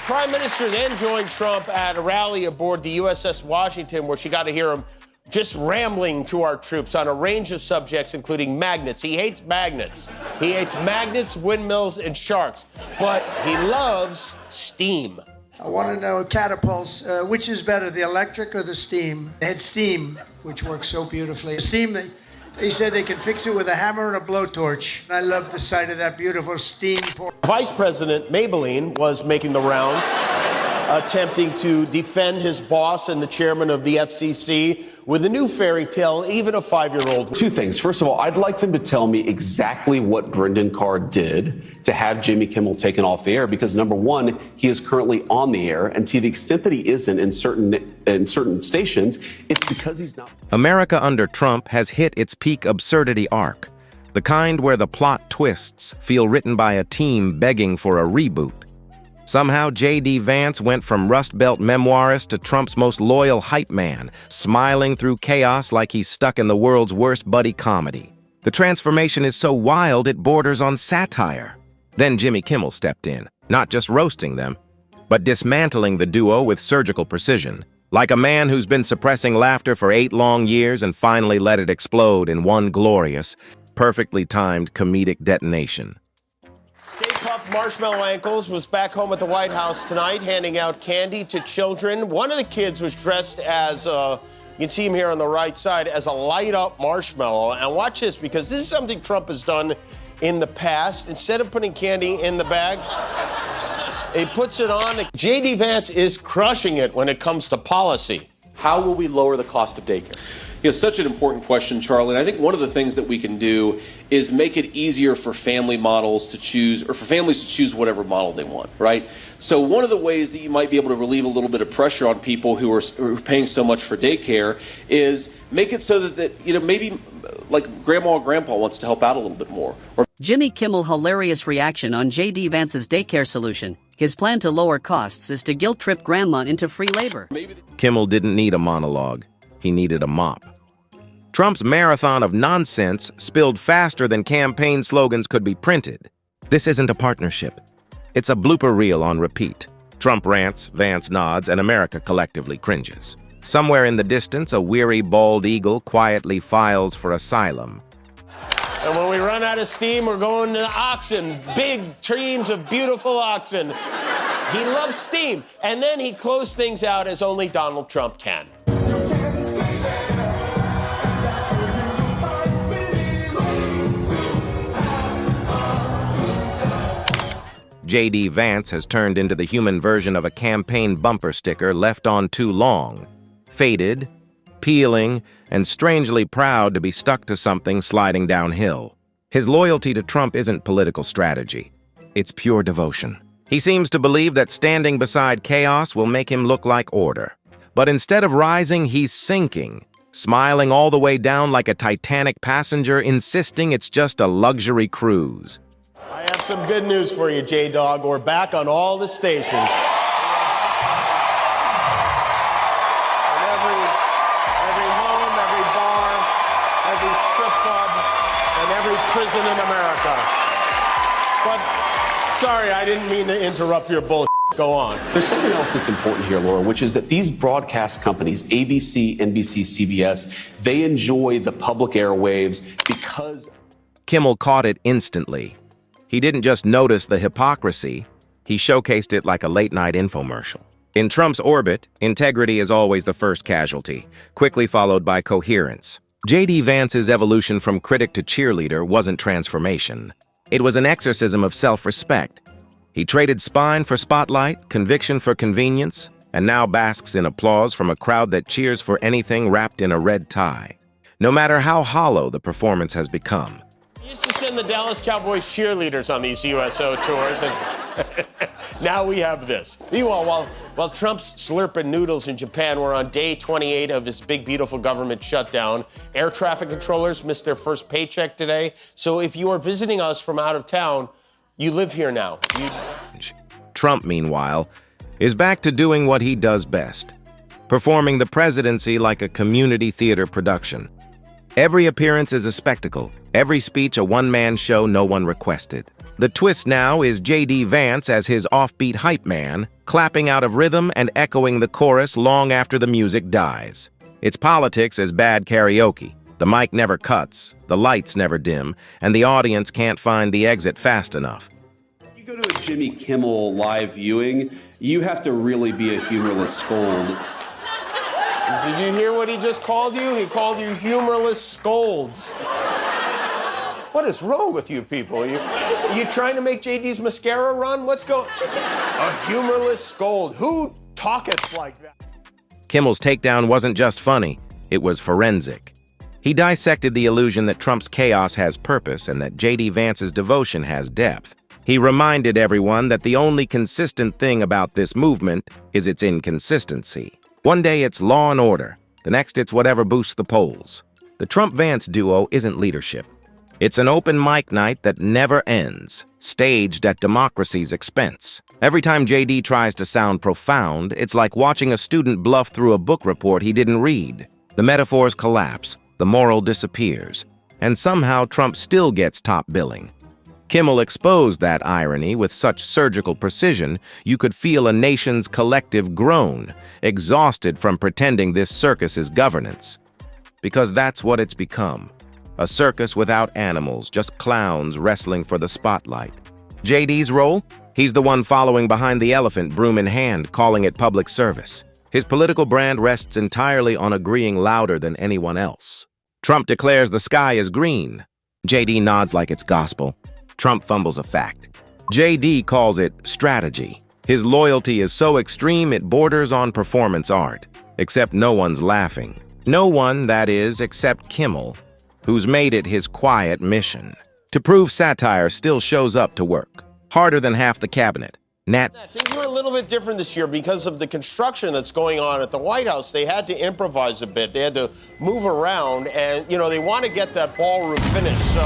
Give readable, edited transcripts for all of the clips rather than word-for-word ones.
Prime Minister then joined Trump at a rally aboard the USS Washington, where she got to hear him just rambling to our troops on a range of subjects, including magnets. He hates magnets. He hates magnets, windmills, and sharks. But he loves steam. I want to know, catapults, which is better, the electric or the steam? They had steam, which works so beautifully. Steam, they said they can fix it with a hammer and a blowtorch. I love the sight of that beautiful steam pour. Vice President Maybelline was making the rounds, attempting to defend his boss and the chairman of the FCC with a new fairy tale, even a 5-year-old. Two things. First of all, I'd like them to tell me exactly what Brendan Carr did to have Jimmy Kimmel taken off the air, because number one, he is currently on the air, and to the extent that he isn't in certain stations, it's because he's not. America under Trump has hit its peak absurdity arc, the kind where the plot twists feel written by a team begging for a reboot. Somehow, J.D. Vance went from Rust Belt memoirist to Trump's most loyal hype man, smiling through chaos like he's stuck in the world's worst buddy comedy. The transformation is so wild it borders on satire. Then Jimmy Kimmel stepped in, not just roasting them, but dismantling the duo with surgical precision, like a man who's been suppressing laughter for 8 long years and finally let it explode in one glorious, perfectly timed comedic detonation. Stay Puft Marshmallow Ankles was back home at the White House tonight, handing out candy to children. One of the kids was dressed as, you can see him here on the right side, as a light-up marshmallow. And watch this, because this is something Trump has done in the past. Instead of putting candy in the bag, he puts it on. J.D. Vance is crushing it when it comes to policy. How will we lower the cost of daycare? It's such an important question, Charlie. And I think one of the things that we can do is make it easier for family models to choose, or for families to choose whatever model they want, right? So one of the ways that you might be able to relieve a little bit of pressure on people who are paying so much for daycare is make it so that maybe like grandma or grandpa wants to help out a little bit more. Jimmy Kimmel hilarious reaction on J.D. Vance's daycare solution. His plan to lower costs is to guilt-trip grandma into free labor. Kimmel didn't need a monologue. He needed a mop. Trump's marathon of nonsense spilled faster than campaign slogans could be printed. This isn't a partnership. It's a blooper reel on repeat. Trump rants, Vance nods, and America collectively cringes. Somewhere in the distance, a weary bald eagle quietly files for asylum. And when we run out of steam, we're going to oxen, big teams of beautiful oxen. He loves steam. And then he closed things out as only Donald Trump can. J.D. Vance has turned into the human version of a campaign bumper sticker left on too long, faded, peeling, and strangely proud to be stuck to something sliding downhill. His loyalty to Trump isn't political strategy. It's pure devotion. He seems to believe that standing beside chaos will make him look like order. But instead of rising, he's sinking, smiling all the way down like a Titanic passenger, insisting it's just a luxury cruise. I have some good news for you, J-Dog. We're back on all the stations. And every home, every bar, every strip club, and every prison in America. But, sorry, I didn't mean to interrupt your bullshit. Go on. There's something else that's important here, Laura, which is that these broadcast companies, ABC, NBC, CBS, they enjoy the public airwaves because... Kimmel caught it instantly. He didn't just notice the hypocrisy, he showcased it like a late-night infomercial. In Trump's orbit, integrity is always the first casualty, quickly followed by coherence. J.D. Vance's evolution from critic to cheerleader wasn't transformation. It was an exorcism of self-respect. He traded spine for spotlight, conviction for convenience, and now basks in applause from a crowd that cheers for anything wrapped in a red tie. No matter how hollow the performance has become. He used to send the Dallas Cowboys cheerleaders on these USO tours, and now we have this. Meanwhile, while Trump's slurping noodles in Japan were on day 28 of his big, beautiful government shutdown, air traffic controllers missed their first paycheck today. So if you are visiting us from out of town, you live here now. Trump, meanwhile, is back to doing what he does best, performing the presidency like a community theater production. Every appearance is a spectacle, every speech a one-man show no one requested. The twist now is J.D. Vance as his offbeat hype man, clapping out of rhythm and echoing the chorus long after the music dies. It's politics as bad karaoke. The mic never cuts, the lights never dim, and the audience can't find the exit fast enough. If you go to a Jimmy Kimmel live viewing, you have to really be a humorless scold. Did you hear what he just called you? He called you humorless scolds. What is wrong with you people? You trying to make JD's mascara run? What's going? A humorless scold. Who talketh like that? Kimmel's takedown wasn't just funny, it was forensic. He dissected the illusion that Trump's chaos has purpose and that J.D. Vance's devotion has depth. He reminded everyone that the only consistent thing about this movement is its inconsistency. One day it's law and order, the next it's whatever boosts the polls. The Trump-Vance duo isn't leadership. It's an open mic night that never ends, staged at democracy's expense. Every time JD tries to sound profound, it's like watching a student bluff through a book report he didn't read. The metaphors collapse, the moral disappears, and somehow Trump still gets top billing. Kimmel exposed that irony with such surgical precision, you could feel a nation's collective groan, exhausted from pretending this circus is governance. Because that's what it's become. A circus without animals, just clowns wrestling for the spotlight. JD's role? He's the one following behind the elephant, broom in hand, calling it public service. His political brand rests entirely on agreeing louder than anyone else. Trump declares the sky is green. JD nods like it's gospel. Trump fumbles a fact. JD calls it strategy. His loyalty is so extreme it borders on performance art. Except no one's laughing. No one, that is, except Kimmel, who's made it his quiet mission. To prove satire still shows up to work. Harder than half the cabinet. Things were a little bit different this year because of the construction that's going on at the White House. They had to improvise a bit. They had to move around, and, they want to get that ballroom finished, so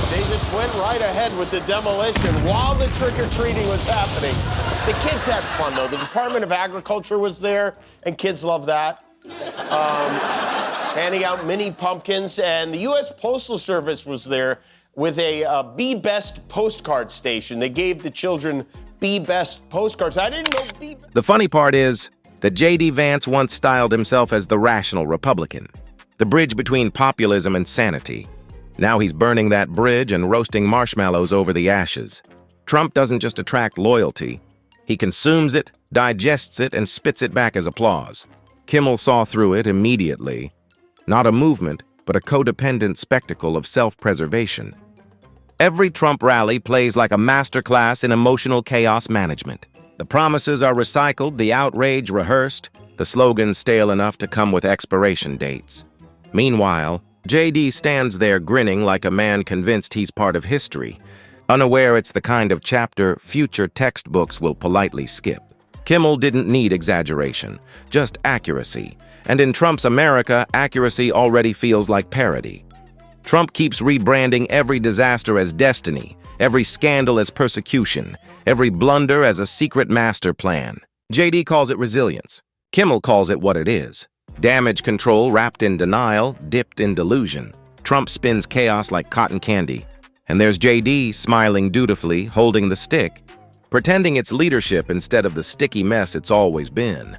they just went right ahead with the demolition while the trick-or-treating was happening. The kids had fun, though. The Department of Agriculture was there, and kids love that. Handing out mini pumpkins, and the U.S. Postal Service was there with a Be Best postcard station. They gave the children Be Best postcards. I didn't know The funny part is that J.D. Vance once styled himself as the rational Republican, the bridge between populism and sanity. Now he's burning that bridge and roasting marshmallows over the ashes. Trump doesn't just attract loyalty. He consumes it, digests it, and spits it back as applause. Kimmel saw through it immediately. Not a movement, but a codependent spectacle of self-preservation. Every Trump rally plays like a masterclass in emotional chaos management. The promises are recycled, the outrage rehearsed, the slogans stale enough to come with expiration dates. Meanwhile, JD stands there grinning like a man convinced he's part of history, unaware it's the kind of chapter future textbooks will politely skip. Kimmel didn't need exaggeration, just accuracy. And in Trump's America, accuracy already feels like parody. Trump keeps rebranding every disaster as destiny, every scandal as persecution, every blunder as a secret master plan. JD calls it resilience. Kimmel calls it what it is. Damage control wrapped in denial, dipped in delusion. Trump spins chaos like cotton candy. And there's JD smiling dutifully, holding the stick, pretending it's leadership instead of the sticky mess it's always been.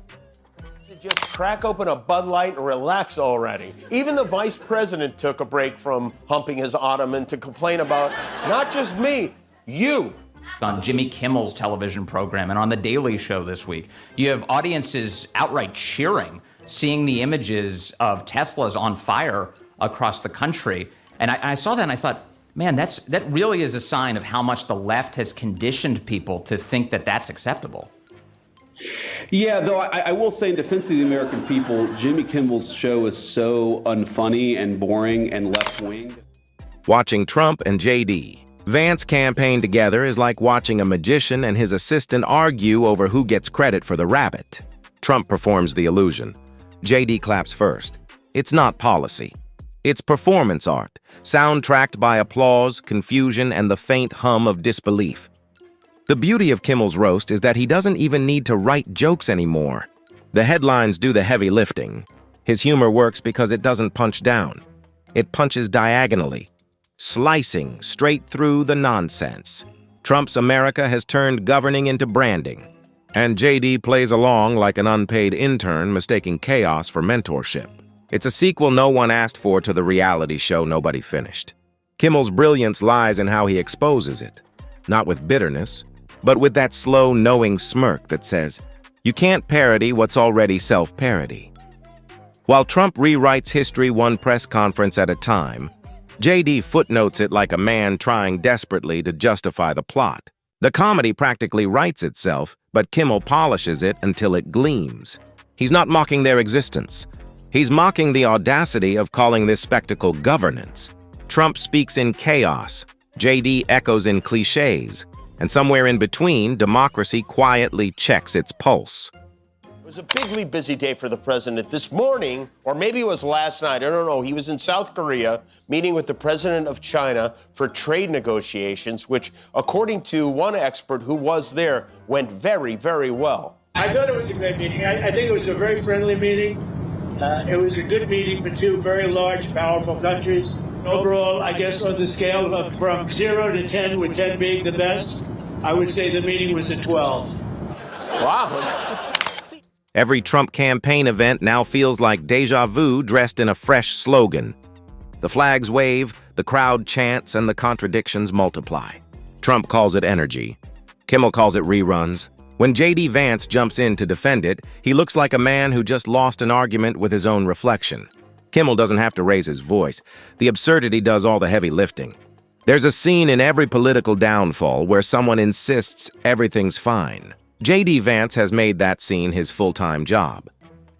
Just crack open a Bud Light and relax already. Even the vice president took a break from humping his ottoman to complain about not just me, you. On Jimmy Kimmel's television program and on The Daily Show this week, you have audiences outright cheering, seeing the images of Teslas on fire across the country. And I saw that and I thought, man, that really is a sign of how much the left has conditioned people to think that that's acceptable. Yeah, though I will say in defense of the American people, Jimmy Kimmel's show is so unfunny and boring and left-winged. Watching Trump and JD. Vance campaign together is like watching a magician and his assistant argue over who gets credit for the rabbit. Trump performs the illusion. JD claps first. It's not policy. It's performance art, soundtracked by applause, confusion, and the faint hum of disbelief. The beauty of Kimmel's roast is that he doesn't even need to write jokes anymore. The headlines do the heavy lifting. His humor works because it doesn't punch down. It punches diagonally. slicing straight through the nonsense. Trump's America has turned governing into branding, and JD plays along like an unpaid intern mistaking chaos for mentorship. It's a sequel no one asked for to the reality show nobody finished. Kimmel's brilliance lies in how he exposes it, not with bitterness, but with that slow, knowing smirk that says, you can't parody what's already self-parody. While Trump rewrites history one press conference at a time, JD footnotes it like a man trying desperately to justify the plot. The comedy practically writes itself, but Kimmel polishes it until it gleams. He's not mocking their existence. He's mocking the audacity of calling this spectacle governance. Trump speaks in chaos, JD echoes in cliches, and somewhere in between, democracy quietly checks its pulse. It was a bigly busy day for the president this morning, or maybe it was last night, I don't know. He was in South Korea meeting with the president of China for trade negotiations, which, according to one expert who was there, went very, very well. I thought it was a great meeting. I think it was a very friendly meeting. It was a good meeting for two very large, powerful countries. Overall, I guess on the scale of from 0 to 10, with 10 being the best, I would say the meeting was a 12. Wow. Every Trump campaign event now feels like deja vu dressed in a fresh slogan. The flags wave, the crowd chants, and the contradictions multiply. Trump calls it energy. Kimmel calls it reruns. When J.D. Vance jumps in to defend it, he looks like a man who just lost an argument with his own reflection. Kimmel doesn't have to raise his voice. The absurdity does all the heavy lifting. There's a scene in every political downfall where someone insists everything's fine. J.D. Vance has made that scene his full-time job.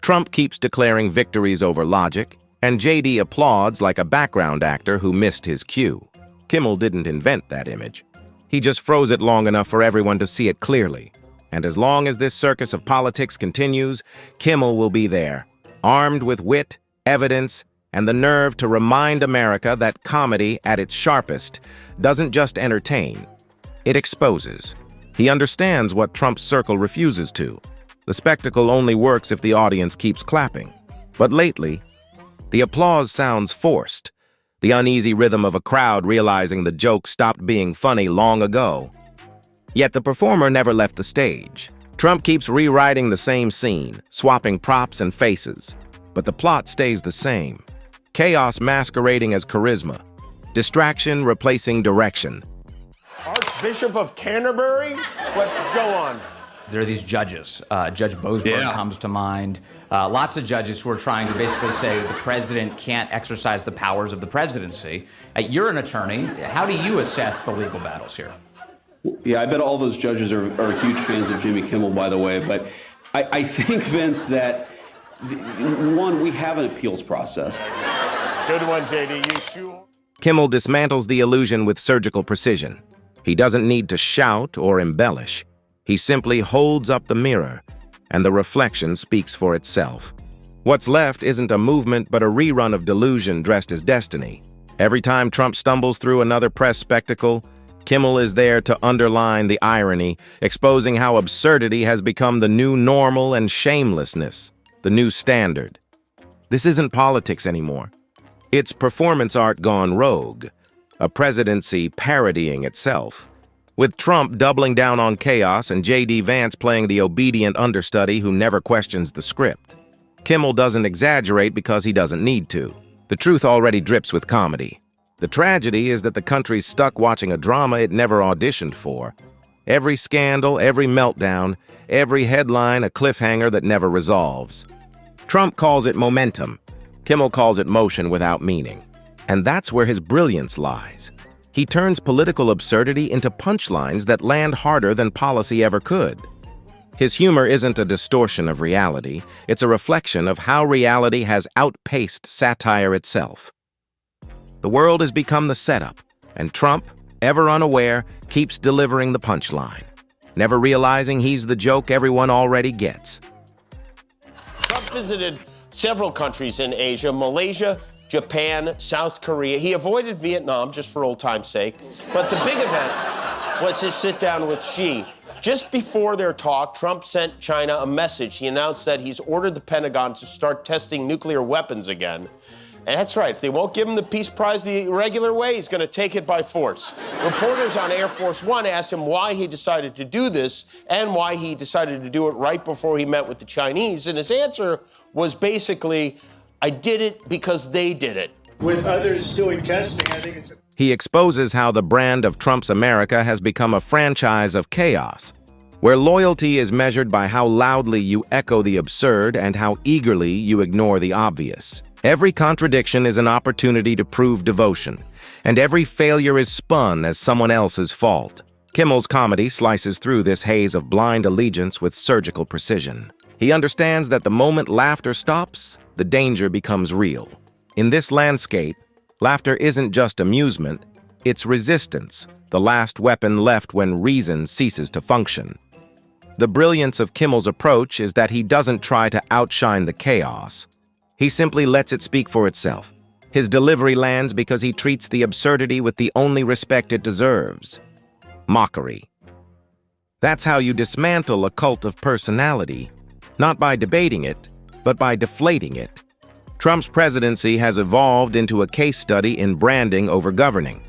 Trump keeps declaring victories over logic, and J.D. applauds like a background actor who missed his cue. Kimmel didn't invent that image. He just froze it long enough for everyone to see it clearly. And as long as this circus of politics continues, Kimmel will be there, armed with wit, evidence, and the nerve to remind America that comedy, at its sharpest, doesn't just entertain, it exposes. He understands what Trump's circle refuses to. The spectacle only works if the audience keeps clapping. But lately, the applause sounds forced, the uneasy rhythm of a crowd realizing the joke stopped being funny long ago. Yet the performer never left the stage. Trump keeps rewriting the same scene, swapping props and faces. But the plot stays the same. Chaos masquerading as charisma. Distraction replacing direction. Archbishop of Canterbury? But go on. There are these judges. Judge Boasberg comes to mind. Lots of judges who are trying to basically say the president can't exercise the powers of the presidency. You're an attorney. How do you assess the legal battles here? Yeah, I bet all those judges are huge fans of Jimmy Kimmel, by the way. But I think, Vince, that, one, we have an appeals process. Good one, JD. You sure? Kimmel dismantles the illusion with surgical precision. He doesn't need to shout or embellish. He simply holds up the mirror, and the reflection speaks for itself. What's left isn't a movement but a rerun of delusion dressed as destiny. Every time Trump stumbles through another press spectacle, Kimmel is there to underline the irony, exposing how absurdity has become the new normal and shamelessness, the new standard. This isn't politics anymore. It's performance art gone rogue, a presidency parodying itself. With Trump doubling down on chaos and J.D. Vance playing the obedient understudy who never questions the script. Kimmel doesn't exaggerate because he doesn't need to. The truth already drips with comedy. The tragedy is that the country's stuck watching a drama it never auditioned for. Every scandal, every meltdown, every headline a cliffhanger that never resolves. Trump calls it momentum. Kimmel calls it motion without meaning. And that's where his brilliance lies. He turns political absurdity into punchlines that land harder than policy ever could. His humor isn't a distortion of reality. It's a reflection of how reality has outpaced satire itself. The world has become the setup, and Trump, ever unaware, keeps delivering the punchline, never realizing he's the joke everyone already gets. Trump visited several countries in Asia, Malaysia, Japan, South Korea. He avoided Vietnam just for old time's sake. But the big event was his sit-down with Xi. Just before their talk, Trump sent China a message. He announced that he's ordered the Pentagon to start testing nuclear weapons again. And that's right. If they won't give him the Peace Prize the regular way, he's going to take it by force. Reporters on Air Force One asked him why he decided to do this and why he decided to do it right before he met with the Chinese. And his answer was basically, I did it because they did it. With others doing testing, I think it's... He exposes how the brand of Trump's America has become a franchise of chaos, where loyalty is measured by how loudly you echo the absurd and how eagerly you ignore the obvious. Every contradiction is an opportunity to prove devotion, and every failure is spun as someone else's fault. Kimmel's comedy slices through this haze of blind allegiance with surgical precision. He understands that the moment laughter stops, the danger becomes real. In this landscape, laughter isn't just amusement, it's resistance, the last weapon left when reason ceases to function. The brilliance of Kimmel's approach is that he doesn't try to outshine the chaos. He simply lets it speak for itself. His delivery lands because he treats the absurdity with the only respect it deserves: mockery. That's how you dismantle a cult of personality, not by debating it, but by deflating it. Trump's presidency has evolved into a case study in branding over governing.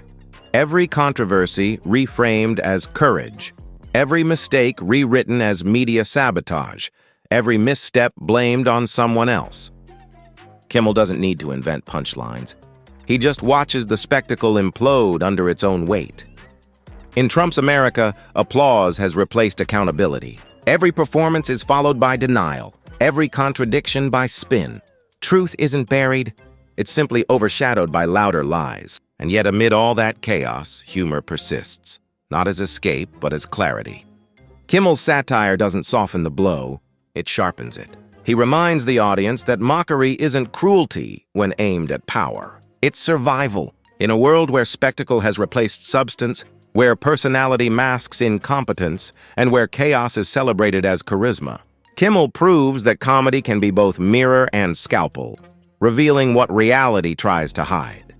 Every controversy reframed as courage, every mistake rewritten as media sabotage, every misstep blamed on someone else. Kimmel doesn't need to invent punchlines. He just watches the spectacle implode under its own weight. In Trump's America, applause has replaced accountability. Every performance is followed by denial, every contradiction by spin. Truth isn't buried, it's simply overshadowed by louder lies. And yet amid all that chaos, humor persists, not as escape, but as clarity. Kimmel's satire doesn't soften the blow, it sharpens it. He reminds the audience that mockery isn't cruelty when aimed at power. It's survival. In a world where spectacle has replaced substance, where personality masks incompetence, and where chaos is celebrated as charisma, Kimmel proves that comedy can be both mirror and scalpel, revealing what reality tries to hide.